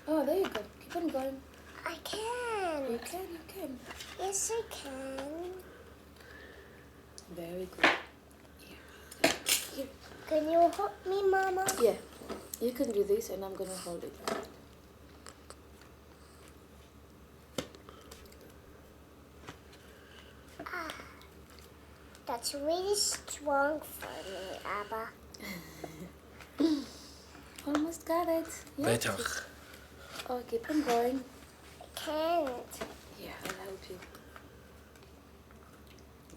Oh, there you go. Keep on going. I can. You can. Yes, I can. Very good. Here. Can you help me, Mama? Yeah. You can do this and I'm going to hold it. That's really strong for me, Abba. Almost got it. Yeah. Better. Oh, keep on going. I can't. Yeah, I'll help you.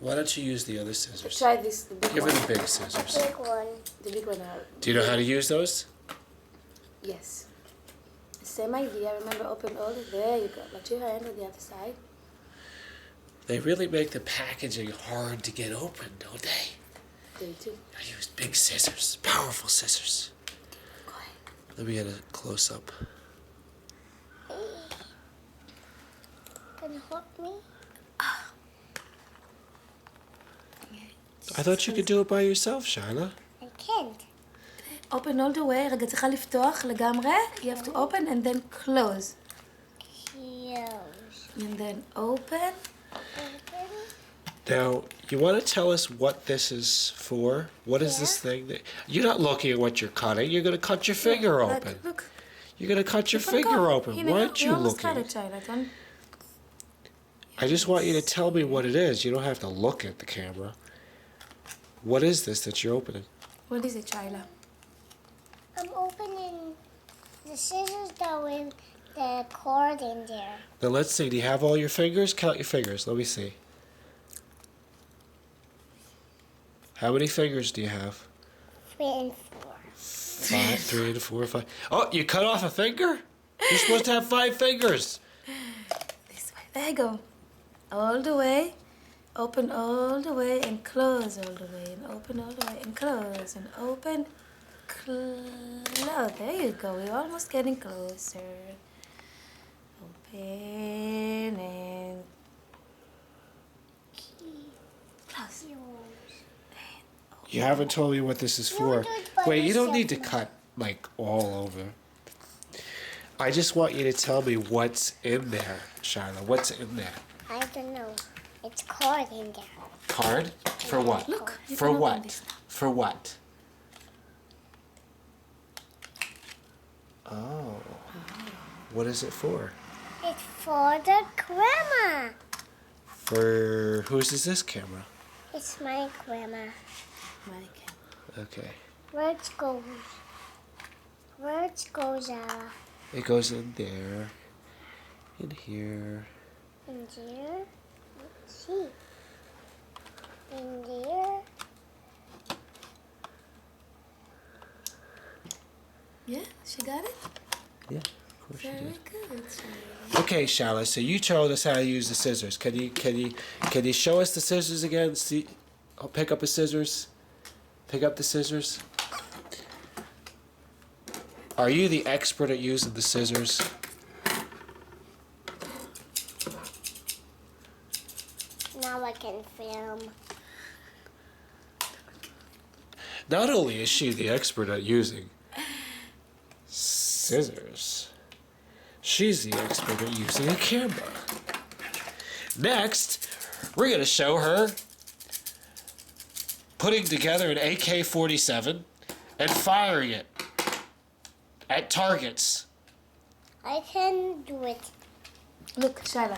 Why don't you use the other scissors? Try this, the big Give one. her the big scissors. Big one. The big one out. Do you know how to use those? Yes. Same idea. Remember, open all the... There you go. Put your hand on the other side. They really make the packaging hard to get open, don't they? They do. I use big scissors, powerful scissors. Go ahead. Let me get a close-up. Can you help me? I thought you could do it by yourself, Shyla. I can't. Open all the way. רגע, צריכה לפתוח לגמרי. You have to open and then close. Close. And then open. Open. Now, you want to tell us what this is for? What is this thing? You're not looking at what you're cutting. You're going to cut your finger open. Look. You're going to cut your finger open. Why aren't you looking? I just want you to tell me what it is. You don't have to look at the camera. What is this that you're opening? What is it, Shyla? I'm opening the scissors that with the cord in there. Now let's see. Do you have all your fingers? Count your fingers. Let me see. How many fingers do you have? 3 and 4. 5, 3 and 4, 5. Oh, you cut off a finger? You're supposed to have 5 fingers. This way. There you go. All the way. Open all the way and close all the way. And open all the way and close. And open, close. There you go. We're almost getting closer. Open and close. You haven't told me what this is for. Wait, you don't need to cut like all over. I just want you to tell me what's in there, Shyla. What's in there? I don't know. It's cord in there. Card? For what? Look. you For can open what? this now. For what? Oh. What is it for? It's for the grandma. For whose is this camera? It's my grandma. Okay. Where it goes? Where it goes, It goes in there. In here. in there? Let's see. In there? Yeah, she got it? Yeah, of course you Very did. good. Shyla. Okay, Shyla, so you told us how to use the scissors. Can you show us the scissors again? See, I'll pick up the scissors. Pick up the scissors. Are you the expert at using the scissors? Now I can film. Not only is she the expert at using scissors, she's the expert at using a camera. Next, we're going to show her putting together an AK-47 and firing it at targets. I can do it. Look, Shyla.